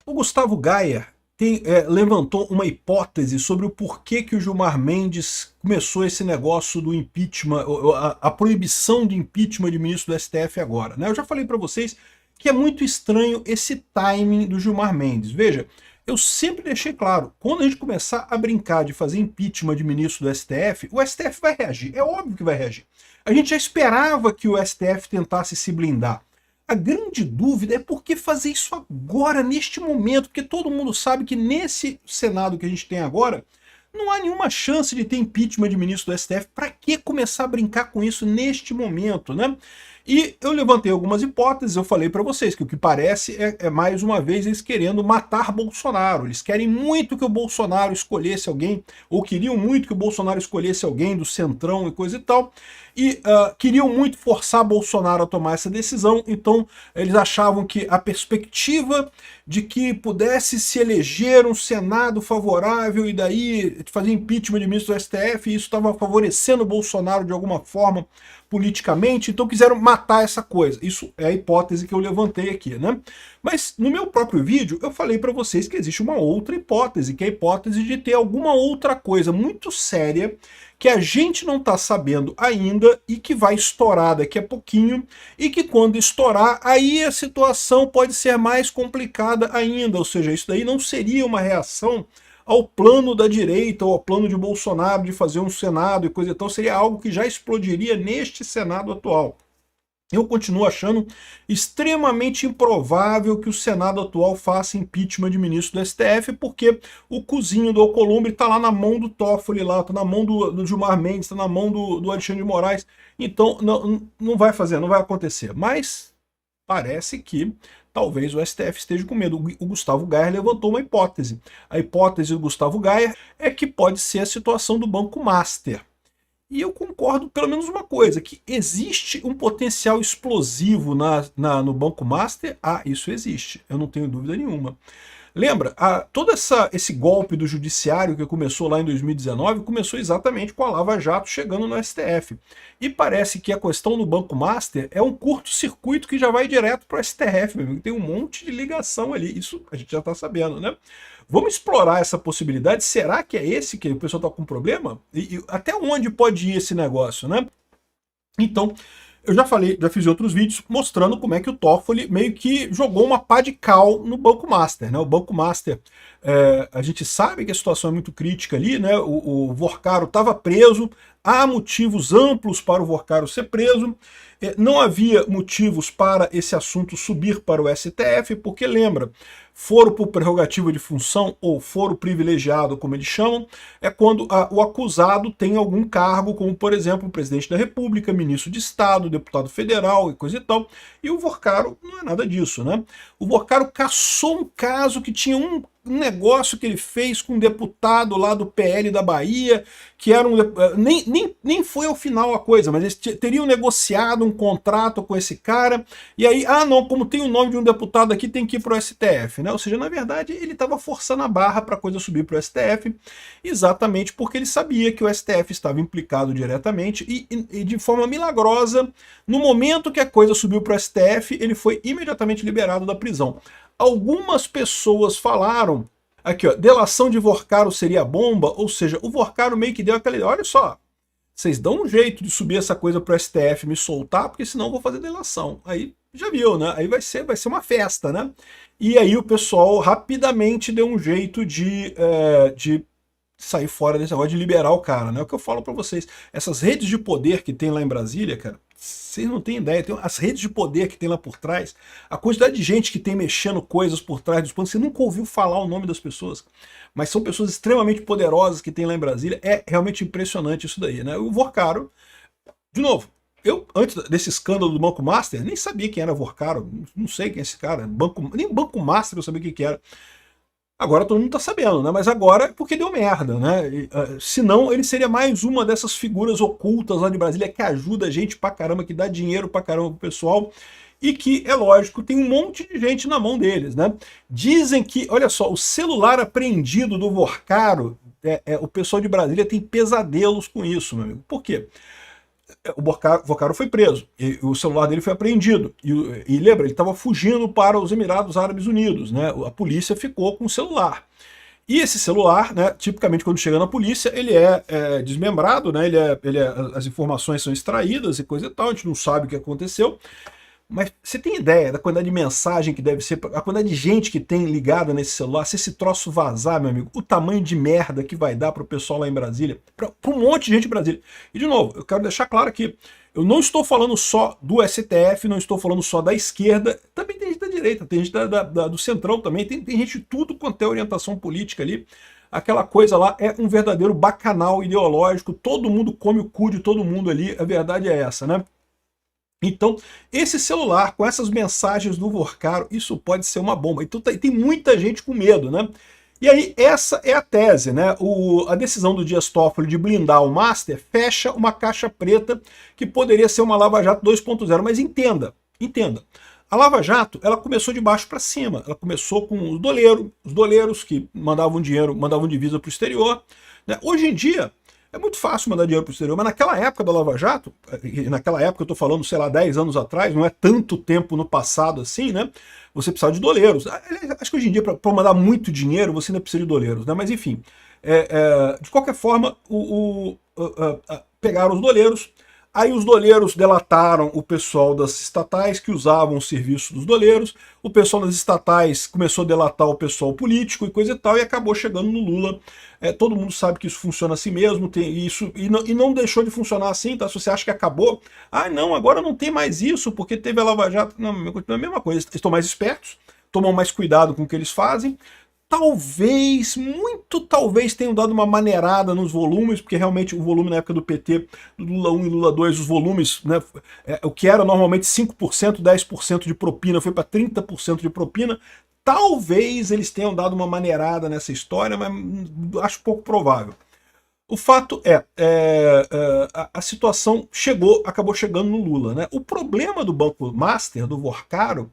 O Gustavo Gayer levantou uma hipótese sobre o porquê que o Gilmar Mendes começou esse negócio do impeachment, a proibição de impeachment de ministro do STF agora, né? Eu já falei para vocês que é muito estranho esse timing do Gilmar Mendes. Veja, eu sempre deixei claro, quando a gente começar a brincar de fazer impeachment de ministro do STF, o STF vai reagir, é óbvio que vai reagir. A gente já esperava que o STF tentasse se blindar. A grande dúvida é por que fazer isso agora, neste momento, porque todo mundo sabe que nesse Senado que a gente tem agora, não há nenhuma chance de ter impeachment de ministro do STF. Para que começar a brincar com isso neste momento, né? E eu levantei algumas hipóteses, eu falei para vocês que o que parece é mais uma vez eles querendo matar Bolsonaro. Eles querem muito que o Bolsonaro escolhesse alguém, ou queriam muito que o Bolsonaro escolhesse alguém do centrão e coisa e tal, e queriam muito forçar Bolsonaro a tomar essa decisão. Então eles achavam que a perspectiva de que pudesse se eleger um Senado favorável e daí fazer impeachment de ministro do STF, e isso estava favorecendo o Bolsonaro de alguma forma politicamente, então quiseram matar essa coisa. Isso é a hipótese que eu levantei aqui, né? Mas no meu próprio vídeo eu falei para vocês que existe uma outra hipótese, que é a hipótese de ter alguma outra coisa muito séria que a gente não está sabendo ainda e que vai estourar daqui a pouquinho, e que quando estourar, aí a situação pode ser mais complicada ainda, ou seja, isso daí não seria uma reação ao plano da direita ou ao plano de Bolsonaro de fazer um Senado e coisa e tal, seria algo que já explodiria neste Senado atual. Eu continuo achando extremamente improvável que o Senado atual faça impeachment de ministro do STF, porque o cozinho do Alcolumbre está lá na mão do Toffoli, está na mão do Gilmar Mendes, está na mão do Alexandre de Moraes, então não vai fazer, não vai acontecer. Mas parece que talvez o STF esteja com medo. O Gustavo Gayer levantou uma hipótese. A hipótese do Gustavo Gayer é que pode ser a situação do Banco Master. E eu concordo pelo menos uma coisa, que existe um potencial explosivo no Banco Master. Ah, isso existe, eu não tenho dúvida nenhuma. Lembra, todo esse golpe do judiciário que começou lá em 2019, começou exatamente com a Lava Jato chegando no STF. E parece que a questão do Banco Master é um curto-circuito que já vai direto para o STF, meu amigo. Tem um monte de ligação ali, isso a gente já está sabendo, né? Vamos explorar essa possibilidade. Será que é esse que o pessoal está com problema? E até onde pode ir esse negócio, né? Então, eu já falei, já fiz outros vídeos mostrando como é que o Toffoli meio que jogou uma pá de cal no Banco Master, né? O Banco Master, a gente sabe que a situação é muito crítica ali, né? O Vorcaro estava preso, há motivos amplos para o Vorcaro ser preso, não havia motivos para esse assunto subir para o STF, porque lembra, foro por prerrogativa de função ou foro privilegiado, como eles chamam, é quando o acusado tem algum cargo, como por exemplo o presidente da República, ministro de Estado, deputado federal e coisa e tal, e o Vorcaro não é nada disso, né? O Vorcaro caçou um caso que tinha um negócio que ele fez com um deputado lá do PL da Bahia, que era nem foi ao final a coisa, mas eles teriam negociado um contrato com esse cara, e aí, não, como tem o nome de um deputado aqui, tem que ir para o STF, né? Ou seja, na verdade, ele estava forçando a barra para a coisa subir para o STF, exatamente porque ele sabia que o STF estava implicado diretamente, e de forma milagrosa, no momento que a coisa subiu para o STF, ele foi imediatamente liberado da prisão. Algumas pessoas falaram, aqui ó, delação de Vorcaro seria bomba, ou seja, o Vorcaro meio que deu aquela ideia, olha só, vocês dão um jeito de subir essa coisa para o STF, me soltar, porque senão eu vou fazer delação. Aí já viu, né? Aí vai ser uma festa, né? E aí o pessoal rapidamente deu um jeito de sair fora desse negócio de liberar o cara, né? É o que eu falo para vocês, essas redes de poder que tem lá em Brasília, cara, vocês não têm ideia, tem as redes de poder que tem lá por trás, a quantidade de gente que tem mexendo coisas por trás dos panos, você nunca ouviu falar o nome das pessoas, mas são pessoas extremamente poderosas que tem lá em Brasília, é realmente impressionante isso daí, né? O Vorcaro, de novo, eu, antes desse escândalo do Banco Master, nem sabia quem era Vorcaro, não sei quem é esse cara, nem Banco Master eu sabia o que era. Agora todo mundo tá sabendo, né? Mas agora é porque deu merda, né? Senão ele seria mais uma dessas figuras ocultas lá de Brasília que ajuda a gente pra caramba, que dá dinheiro pra caramba pro pessoal e que, é lógico, tem um monte de gente na mão deles, né? Dizem que, olha só, o celular apreendido do Vorcaro, o pessoal de Brasília tem pesadelos com isso, meu amigo. Por quê? o Vocaro foi preso, e o celular dele foi apreendido, e lembra, ele estava fugindo para os Emirados Árabes Unidos, né? A polícia ficou com o celular. E esse celular, né, tipicamente quando chega na polícia, ele é desmembrado, né, as informações são extraídas e coisa e tal, a gente não sabe o que aconteceu. Mas você tem ideia da quantidade de mensagem que deve ser, a quantidade de gente que tem ligada nesse celular, se esse troço vazar, meu amigo, o tamanho de merda que vai dar pro pessoal lá em Brasília, para um monte de gente em Brasília. E de novo, eu quero deixar claro aqui, eu não estou falando só do STF, não estou falando só da esquerda, também tem gente da direita, tem gente do centrão também, tem gente de tudo quanto é orientação política ali. Aquela coisa lá é um verdadeiro bacanal ideológico, todo mundo come o cu de todo mundo ali, a verdade é essa, né? Então, esse celular com essas mensagens do Vocaro, isso pode ser uma bomba. Então tem muita gente com medo, né? E aí, essa é a tese, né? A decisão do Dias Toffoli de blindar o Master fecha uma caixa preta que poderia ser uma Lava Jato 2.0. Mas entenda, a Lava Jato, ela começou de baixo para cima. Ela começou com os doleiros que mandavam dinheiro, mandavam divisa para o exterior, né? Hoje em dia, é muito fácil mandar dinheiro para o exterior, mas naquela época da Lava Jato, e naquela época eu estou falando, sei lá, 10 anos atrás, não é tanto tempo no passado assim, né? Você precisava de doleiros. Acho que hoje em dia, para mandar muito dinheiro, você ainda precisa de doleiros, né? Mas enfim, de qualquer forma, pegaram os doleiros. Aí os doleiros delataram o pessoal das estatais que usavam o serviço dos doleiros, o pessoal das estatais começou a delatar o pessoal político e coisa e tal, e acabou chegando no Lula. Todo mundo sabe que isso funciona assim mesmo, tem isso, e não deixou de funcionar assim, tá? Se você acha que acabou, não, agora não tem mais isso, porque teve a Lava Jato, não, é a mesma coisa, eles estão mais espertos, tomam mais cuidado com o que eles fazem. Talvez, muito talvez tenham dado uma maneirada nos volumes, porque realmente o volume na época do PT, do Lula 1 e Lula 2, os volumes, né, o que era normalmente 5%, 10% de propina, foi para 30% de propina. Talvez eles tenham dado uma maneirada nessa história, mas acho pouco provável. O fato a situação acabou chegando no Lula, né? O problema do Banco Master, do Vocaro,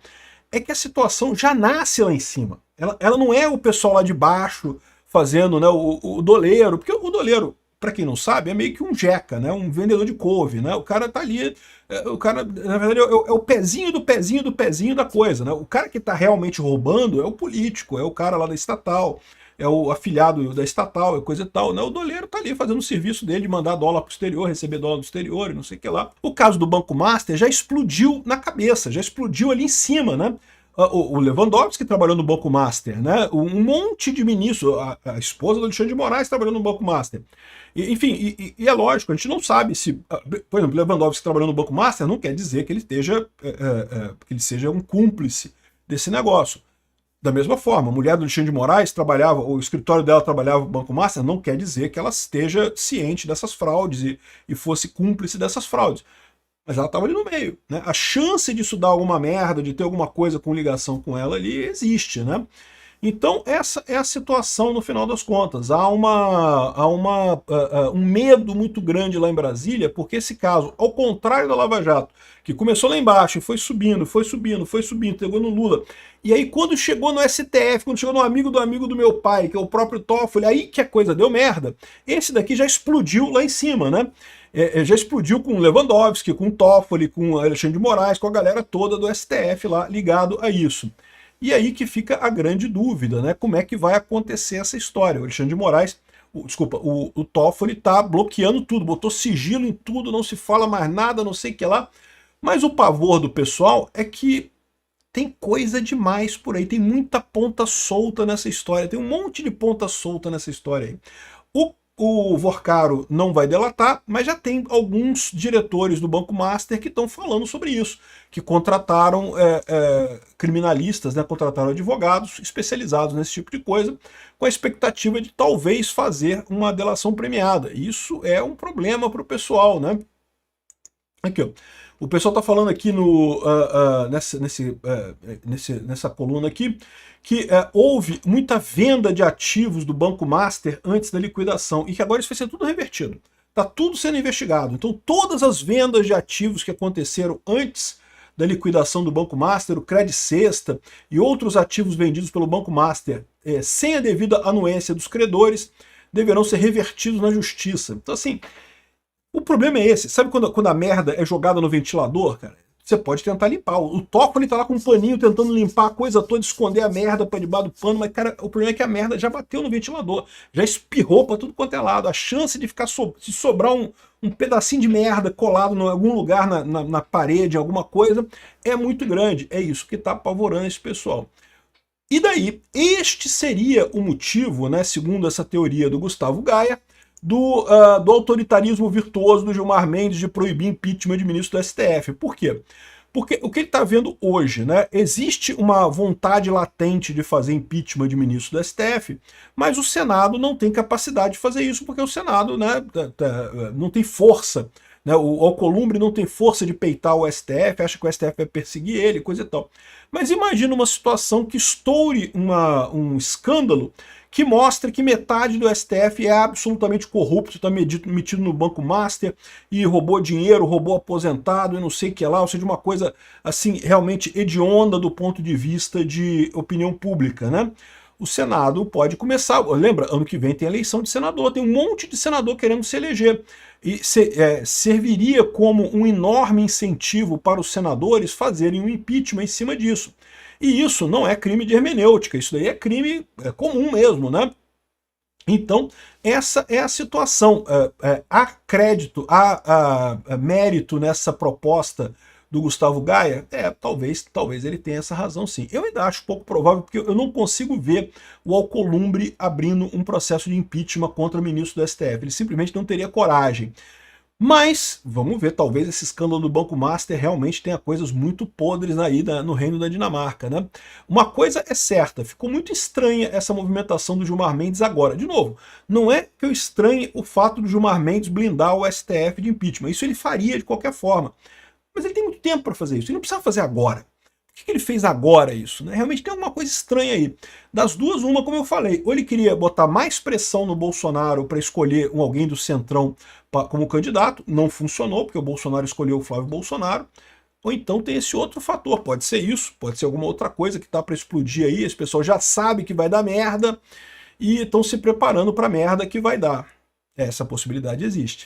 é que a situação já nasce lá em cima. Ela não é o pessoal lá de baixo fazendo, né, o doleiro, porque o doleiro, para quem não sabe, é meio que um jeca, né, um vendedor de couve, né, o cara tá ali, o cara, na verdade, é o pezinho do pezinho do pezinho da coisa, né, o cara que tá realmente roubando é o político, é o cara lá da estatal, é o afiliado da estatal, é coisa e tal, né? O doleiro tá ali fazendo o serviço dele de mandar dólar pro exterior, receber dólar do exterior e não sei o que lá. O caso do Banco Master já explodiu na cabeça, já explodiu ali em cima, né? O Lewandowski trabalhou no Banco Master, né? Um monte de ministros, a esposa do Alexandre de Moraes trabalhou no Banco Master. Enfim, é lógico, a gente não sabe se, por exemplo, Lewandowski trabalhou no Banco Master não quer dizer que ele esteja, que ele seja um cúmplice desse negócio. Da mesma forma, a mulher do Alexandre de Moraes trabalhava, o escritório dela trabalhava no Banco Master, não quer dizer que ela esteja ciente dessas fraudes e fosse cúmplice dessas fraudes. Mas ela estava ali no meio, né? A chance disso dar alguma merda, de ter alguma coisa com ligação com ela ali, existe, né? Então essa é a situação no final das contas. Há um medo muito grande lá em Brasília, porque esse caso, ao contrário da Lava Jato, que começou lá embaixo e foi subindo, chegou no Lula. E aí quando chegou no STF, quando chegou no amigo do meu pai, que é o próprio Toffoli, aí que a coisa deu merda, esse daqui já explodiu lá em cima, né? Já explodiu com o Lewandowski, com o Toffoli, com o Alexandre de Moraes, com a galera toda do STF lá ligado a isso. E aí que fica a grande dúvida, né? Como é que vai acontecer essa história? O Alexandre de Moraes, o Toffoli tá bloqueando tudo, botou sigilo em tudo, não se fala mais nada, não sei o que lá. Mas o pavor do pessoal é que tem coisa demais por aí, tem muita ponta solta nessa história, tem um monte de ponta solta nessa história aí. O Vocaro não vai delatar, mas já tem alguns diretores do Banco Master que estão falando sobre isso, que contrataram criminalistas, né, contrataram advogados especializados nesse tipo de coisa, com a expectativa de talvez fazer uma delação premiada. Isso é um problema para o pessoal, né? Aqui, ó. O pessoal está falando aqui nessa coluna aqui que houve muita venda de ativos do Banco Master antes da liquidação e que agora isso vai ser tudo revertido. Está tudo sendo investigado. Então todas as vendas de ativos que aconteceram antes da liquidação do Banco Master, o Credit Sexta e outros ativos vendidos pelo Banco Master sem a devida anuência dos credores, deverão ser revertidos na justiça. Então assim, O problema é esse. Sabe quando a merda é jogada no ventilador, cara? Você pode tentar limpar. O Toffoli tá lá com um paninho tentando limpar a coisa toda, esconder a merda pra debaixo do pano, mas, cara, o problema é que a merda já bateu no ventilador, já espirrou pra tudo quanto é lado. A chance de ficar se sobrar um pedacinho de merda colado em algum lugar na parede, alguma coisa, é muito grande. É isso que tá apavorando esse pessoal. E daí, este seria o motivo, né, segundo essa teoria do Gustavo Gaia, do autoritarismo virtuoso do Gilmar Mendes de proibir impeachment de ministro do STF. Por quê? Porque o que ele está vendo hoje, né? Existe uma vontade latente de fazer impeachment de ministro do STF, mas o Senado não tem capacidade de fazer isso, porque o Senado, né, não tem força. Né, o Alcolumbre não tem força de peitar o STF, acha que o STF vai perseguir ele, coisa e tal. Mas imagina uma situação que estoure um escândalo que mostra que metade do STF é absolutamente corrupto, está metido no Banco Master e roubou dinheiro, roubou aposentado e não sei o que lá, ou seja, uma coisa assim realmente hedionda do ponto de vista de opinião pública, né? O Senado pode começar, lembra, ano que vem tem eleição de senador, tem um monte de senador querendo se eleger, e serviria como um enorme incentivo para os senadores fazerem um impeachment em cima disso. E isso não é crime de hermenêutica, isso daí é crime comum mesmo, né? Então, essa é a situação. Há crédito, há mérito nessa proposta do Gustavo Gaia? Talvez ele tenha essa razão sim. Eu ainda acho pouco provável, porque eu não consigo ver o Alcolumbre abrindo um processo de impeachment contra o ministro do STF. Ele simplesmente não teria coragem. Mas, vamos ver, talvez esse escândalo do Banco Master realmente tenha coisas muito podres aí no reino da Dinamarca, né? Uma coisa é certa, ficou muito estranha essa movimentação do Gilmar Mendes agora. De novo, não é que eu estranhe o fato do Gilmar Mendes blindar o STF de impeachment, isso ele faria de qualquer forma. Mas ele tem muito tempo para fazer isso, ele não precisa fazer agora. Por que ele fez agora isso? Né? Realmente tem alguma coisa estranha aí. Das duas, uma, como eu falei, ou ele queria botar mais pressão no Bolsonaro para escolher alguém do Centrão como candidato, não funcionou, porque o Bolsonaro escolheu o Flávio Bolsonaro, ou então tem esse outro fator, pode ser isso, pode ser alguma outra coisa que está para explodir aí, esse pessoal já sabe que vai dar merda e estão se preparando para a merda que vai dar. Essa possibilidade existe.